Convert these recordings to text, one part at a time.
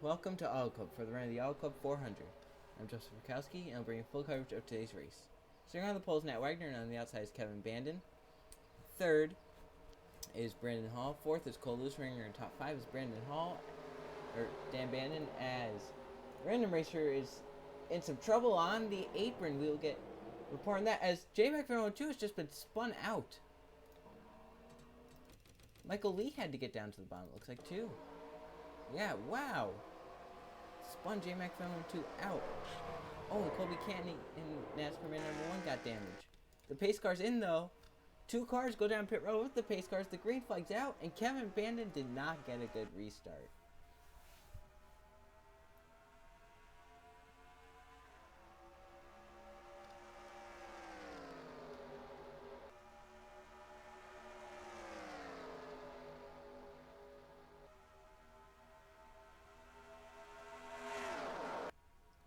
Welcome to Auto Club for the run of the Auto Club 400. I'm Joseph Rakowski, and I'll bring you full coverage of today's race. Starting on the pole is Nat Wagner, and on the outside is Kevin Bandon. Third is Brandon Hall. Fourth is Cole Looseringer, and top five is Dan Bandon, as Random Racer is in some trouble on the apron. We will get reporting that as Joerut00000's has just been spun out. Michael Lee had to get down to the bottom, it looks like, too. Yeah, wow. Spun Joerut00000's out. Oh, and Colby Canty in NASCAR man number 1 got damaged. The pace car's in, though. 2 cars go down pit road with the pace cars. The green flag's out, and Kevin Bandon did not get a good restart.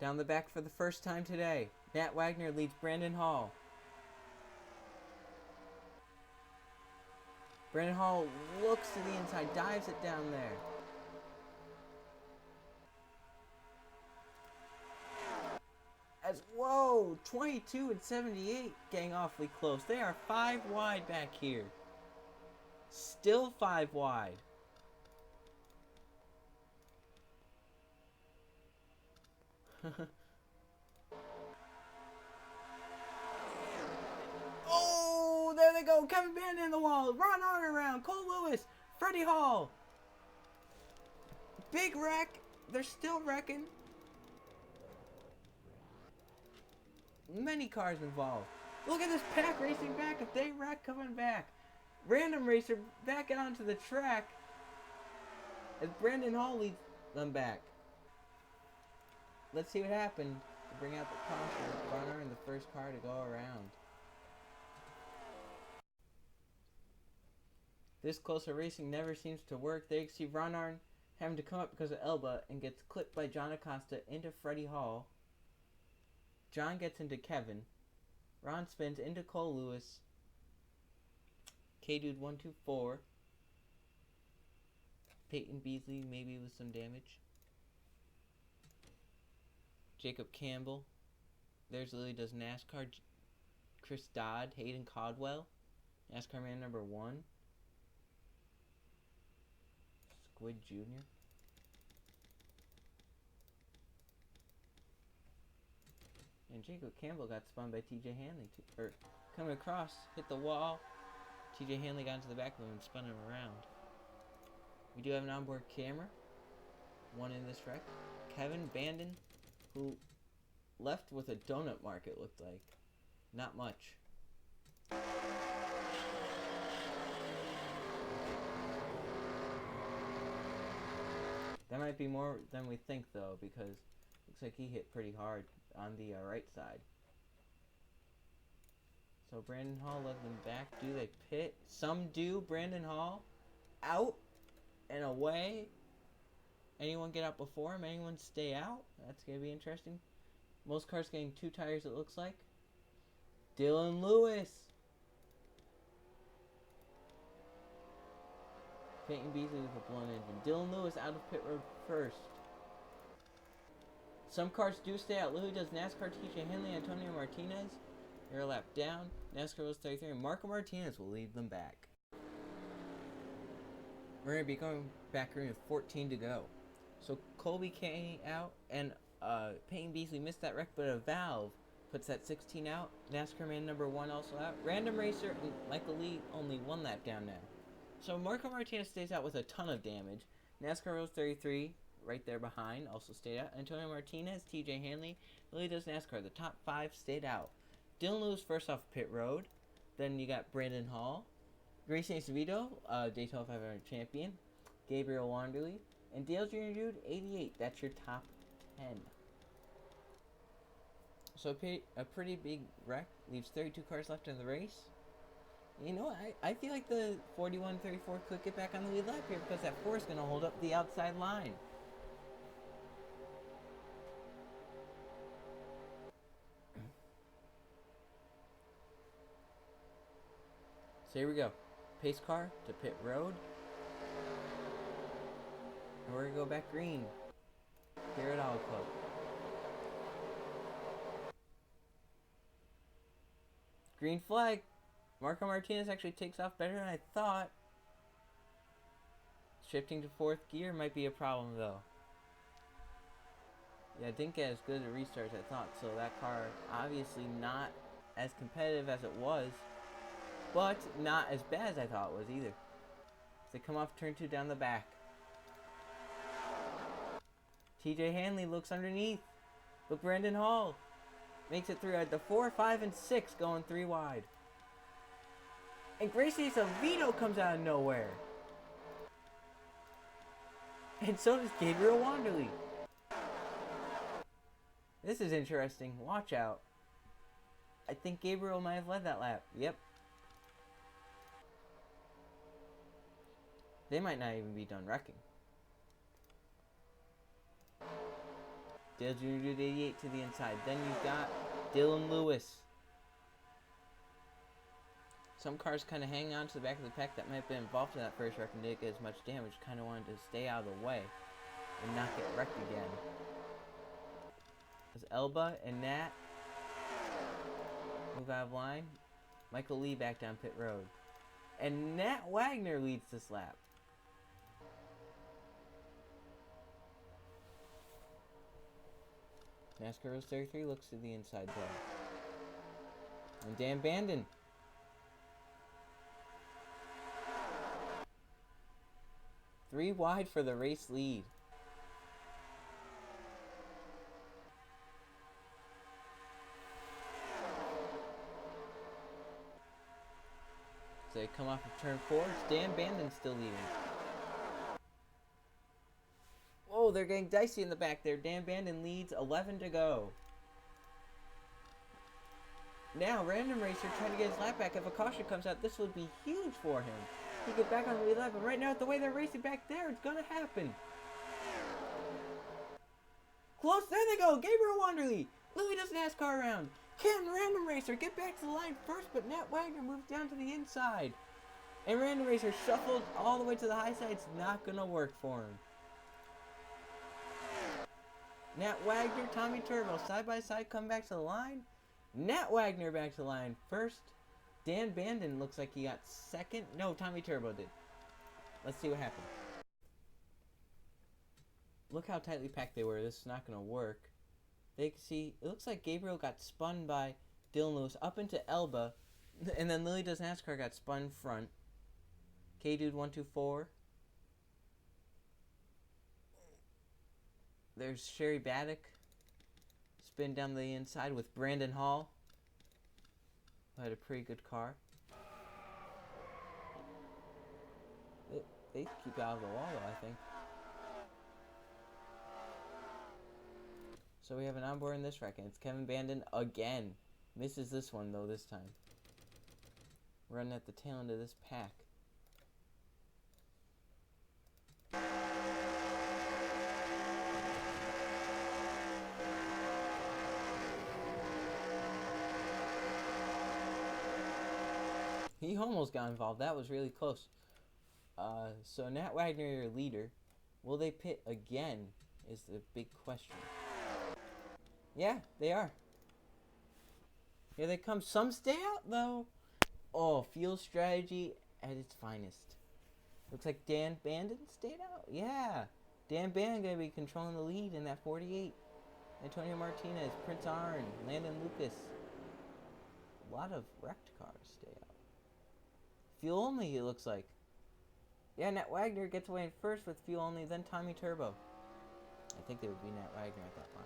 Down the back for the first time today, Nat Wagner leads Brandon Hall. Brandon Hall looks to the inside, dives it down there. Whoa, 22 and 78 getting awfully close. They are 5 wide back here. Still 5 wide. Oh, there they go. Kevin Bandon in the wall. Ron Arn around. Cole Lewis. Freddie Hall. Big wreck. They're still wrecking. Many cars involved. Look at this pack racing back. If they wreck, coming back. Random Racer back onto the track as Brandon Hall leads them back. Let's see what happened to bring out the caution. Runner in the first car to go around. This closer racing never seems to work. They see Ron Arn having to come up because of Elba and gets clipped by John Acosta into Freddie Hall. John gets into Kevin. Ron spins into Cole Lewis. K-Dude124. Peyton Beasley maybe with some damage. Jacob Campbell. There's Lily Does NASCAR. Chris Dodd. Hayden Caldwell. NASCAR man number 1. Squid Jr. And Jacob Campbell got spun by TJ Hanley. Coming across, hit the wall. TJ Hanley got into the back of him and spun him around. We do have an onboard camera. One in this wreck. Kevin Bandon, who left with a donut mark, it looked like. Not much. That might be more than we think, though, because looks like he hit pretty hard on the right side. So Brandon Hall led them back. Do they pit? Some do. Brandon Hall out and away. Anyone get out before him? Anyone stay out? That's going to be interesting. Most cars getting 2 tires, it looks like. Dylan Lewis. Peyton Beasley with a blown engine. Dylan Lewis out of pit road first. Some cars do stay out. Lily Does NASCAR, TJ Henley, Antonio Martinez. They're a lap down. NASCAR was 33, and Marco Martinez will lead them back. We're going to be going back green with 14 to go. So Colby Canty out, and Peyton Beasley missed that wreck, but a valve puts that 16 out. NASCAR man number 1 also out. Random Racer and Michael Lee only 1 lap down now. So Marco Martinez stays out with a ton of damage. NASCAR Rose 33 right there behind also stayed out. Antonio Martinez, TJ Hanley, Lily Does NASCAR. The top 5 stayed out. Dylan Lewis first off pit road. Then you got Brandon Hall, Gracie Acevedo, Daytona 500 champion, Gabriel Wanderley, and Dale Jr. Dude 88. That's your top 10. So a pretty big wreck. Leaves 32 cars left in the race. You know, I feel like the 41-34 could get back on the lead lap here because that 4 is going to hold up the outside line. So here we go. Pace car to pit road. And we're going to go back green. here at Auto Club. Green flag. Marco Martinez actually takes off better than I thought. Shifting to 4th gear might be a problem though. Yeah, I didn't get as good a restart as I thought, so that car obviously not as competitive as it was, but not as bad as I thought it was either. So they come off turn 2 down the back. TJ Hanley looks underneath, but Brandon Hall makes it through at the 4, 5, and 6, going 3 wide. And Gracie Savino comes out of nowhere. And so does Joerut00000's. This is interesting. Watch out. I think Gabriel might have led that lap. Yep. They might not even be done wrecking. Dale Jr. did 88 to the inside. Then you've got Dylan Lewis. Some cars kind of hang on to the back of the pack that might have been involved in that first wreck and didn't get as much damage. Kind of wanted to stay out of the way and not get wrecked again. As Elba and Nat move out of line, Michael Lee back down pit road. And Nat Wagner leads this lap. NASCAR 003 looks to the inside though. And Dan Bandon. Three wide for the race lead. So they come off of turn 4. It's Dan Bandon still leading. Whoa, they're getting dicey in the back there. Dan Bandon leads, 11 to go. Now, Random Racer trying to get his lap back. If a caution comes out, this would be huge for him. He get back on the lead lap, but right now, the way they're racing back there, it's gonna happen. Close, there they go. Joerut00000's. Louis does NASCAR around. Can Random Racer get back to the line first, but Nat Wagner moves down to the inside. And Random Racer shuffled all the way to the high side. It's not gonna work for him. Nat Wagner, Tommy Turbo, side by side, come back to the line. Nat Wagner back to the line first. Dan Bandon looks like he got second. No, Tommy Turbo did. Let's see what happened. Look how tightly packed they were. This is not going to work. They can see, it looks like Gabriel got spun by Dylan Lewis up into Elba. And then Lily Does NASCAR got spun front. K-Dude124. There's Sherry Baddock. Spin down the inside with Brandon Hall, who had a pretty good car. They keep out of the wall, though, I think. So we have an onboard in this wreck, and it's Kevin Bandon again. Misses this one, though, this time. Running at the tail end of this pack. He almost got involved. That was really close. So Nat Wagner, your leader. Will they pit again is the big question. Yeah, they are. Here they come. Some stay out, though. Oh, fuel strategy at its finest. Looks like Dan Bandon stayed out. Yeah. Dan Bandon going to be controlling the lead in that 48. Antonio Martinez, Prince Arn, Landon Lucas. A lot of wrecked cars stay out. Fuel only, it looks like. Yeah, Nat Wagner gets away in first with fuel only, then Tommy Turbo. I think it would be Nat Wagner at that line.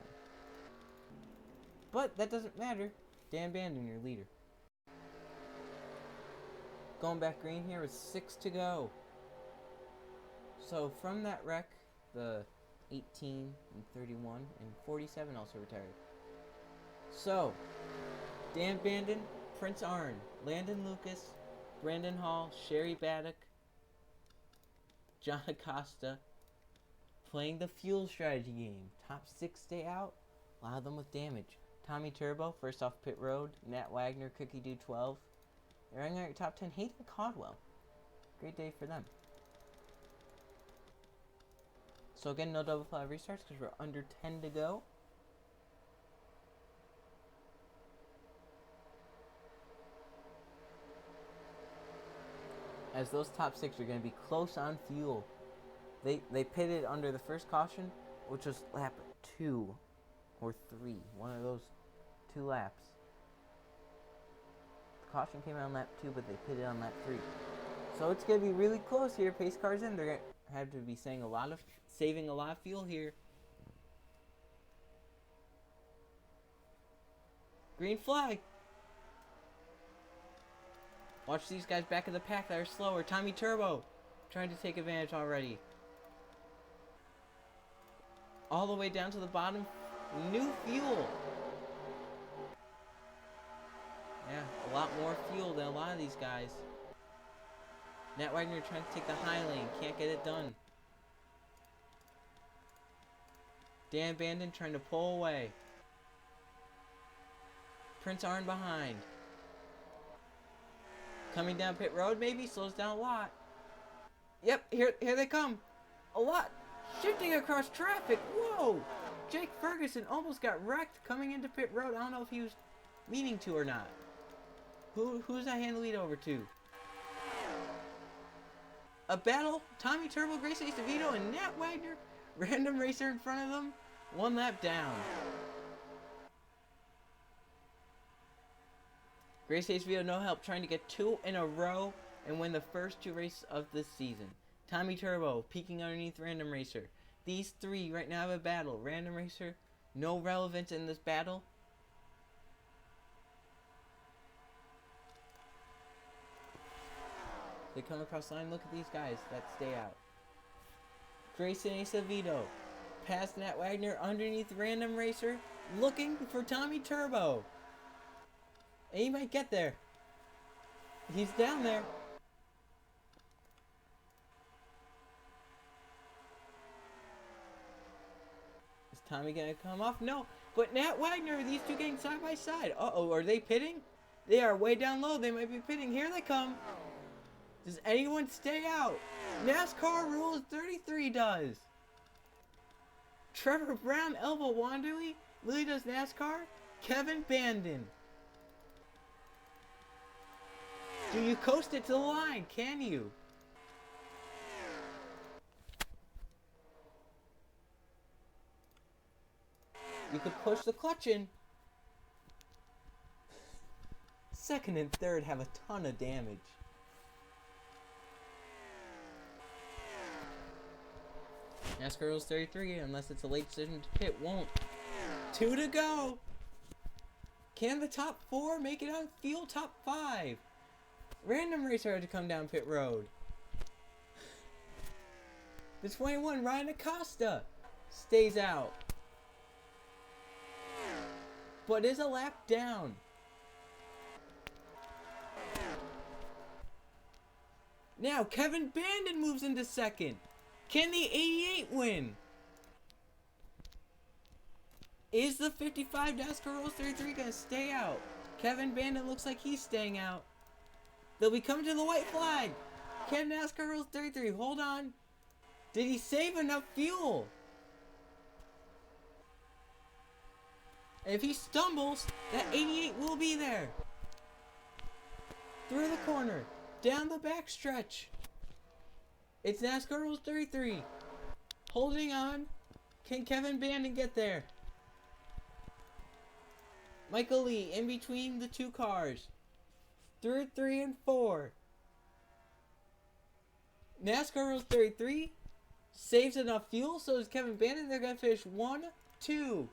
But that doesn't matter. Dan Bandon, your leader. Going back green here with 6 to go. So from that wreck, the 18 and 31 and 47 also retired. So, Dan Bandon, Prince Arn, Landon Lucas, Brandon Hall, Sherry Baddock, John Acosta, playing the fuel strategy game. Top 6 stay out, a lot of them with damage. Tommy Turbo, first off pit road. Nat Wagner, Cookie Dude 12. They're running out your top 10. Hayden Caldwell. Great day for them. So again, no double flag restarts because we're under 10 to go. As those top 6 are going to be close on fuel. They pitted under the first caution, which was lap 2 or 3. One of those 2 laps. The caution came out on lap 2, but they pitted on lap 3. So it's going to be really close here. Pace cars in. They're going to have to be saving a lot of fuel here. Green flag. Watch these guys back in the pack that are slower. Tommy Turbo trying to take advantage already. All the way down to the bottom. New fuel. Yeah, a lot more fuel than a lot of these guys. Nat Wagner trying to take the high lane. Can't get it done. Dan Bandon trying to pull away. Prince Arn behind. Coming down pit road maybe. Slows down a lot. Yep, here they come. A lot. Shifting across traffic. Whoa. Jake Ferguson almost got wrecked coming into pit road. I don't know if he was meaning to or not. Who's that hand lead over to? A battle. Tommy Turbo, Grace Ace DeVito, and Nat Wagner. Random racer in front of them. 1 lap down. Grace Ace DeVito no help, trying to get 2 in a row and win the first 2 races of this season. Tommy Turbo peeking underneath Random Racer. These 3 right now have a battle. Random Racer, no relevance in this battle. They come across the line. Look at these guys that stay out. Grayson Acevedo past Nat Wagner underneath Random Racer, looking for Tommy Turbo. And he might get there. He's down there. Is Tommy gonna come off? No. But Nat Wagner, these 2 getting side by side. Uh-oh, are they pitting? They are way down low. They might be pitting. Here they come. Does anyone stay out? NASCAR Rules 33 does. Trevor Brown, Elva Wandui, Lily does NASCAR, Kevin Bandon. Do you coast it to the line? Can you? You could push the clutch in. Second and third have a ton of damage. NASCAR Rules 33, unless it's a late decision to pit, won't. 2 to go. Can the top 4 make it on field top 5? Random Racer had to come down pit road. The 21, Ryan Acosta, stays out. But is a lap down. Now, Kevin Bandon moves into second. Can the 88 win? Is the 55 NASCAR Rules 33 going to stay out? Kevin Bandon looks like he's staying out. They'll be coming to the white flag. Can NASCAR Rules 33 hold on? Did he save enough fuel? And if he stumbles, that 88 will be there. Through the corner. Down the back stretch. It's NASCAR Rules 33. Holding on. Can Kevin Bandon get there? Michael Lee in between the 2 cars. Through 3 and 4. NASCAR Rules 33 saves enough fuel, so does Kevin Bandon. They're going to finish 1, 2.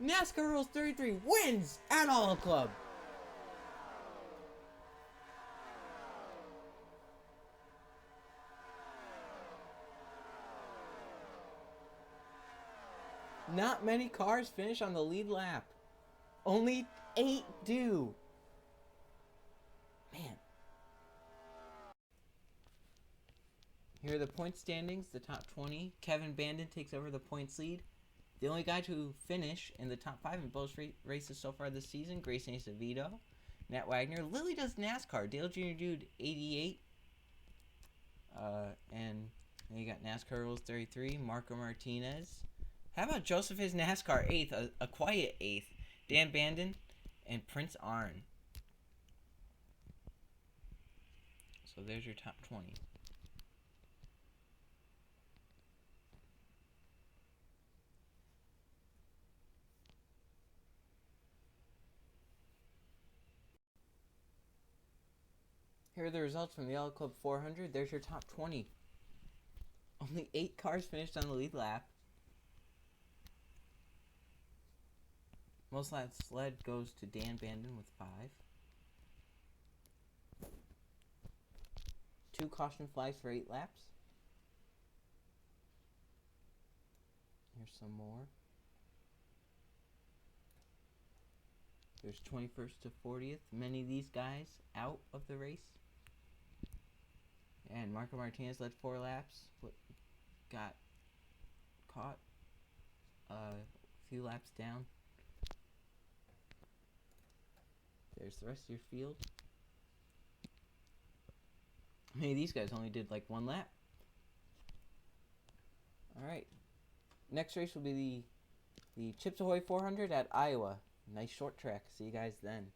NASCAR Rules 33 wins at Auto Club. Not many cars finish on the lead lap. Only 8 do. Man. Here are the point standings, the top 20. Kevin Bandon takes over the points lead. The only guy to finish in the top 5 in both races so far this season, Grayson Acevedo, Nat Wagner. Lily does NASCAR. Dale Jr. Dude, 88. And And you got NASCAR Rules 33, Marco Martinez. How about Joseph is NASCAR 8th, a quiet 8th, Dan Bandon, and Prince Arn. So there's your top 20. Here are the results from the Auto Club 400. There's your top 20. Only 8 cars finished on the lead lap. Most laps led goes to Dan Bandon with 5. 2 caution flags for 8 laps. Here's some more. There's 21st to 40th. Many of these guys out of the race. And Marco Martinez led 4 laps. Got caught a few laps down. There's the rest of your field. Many of these guys only did like 1 lap. Alright. Next race will be the Chips Ahoy 400 at Iowa. Nice short track. See you guys then.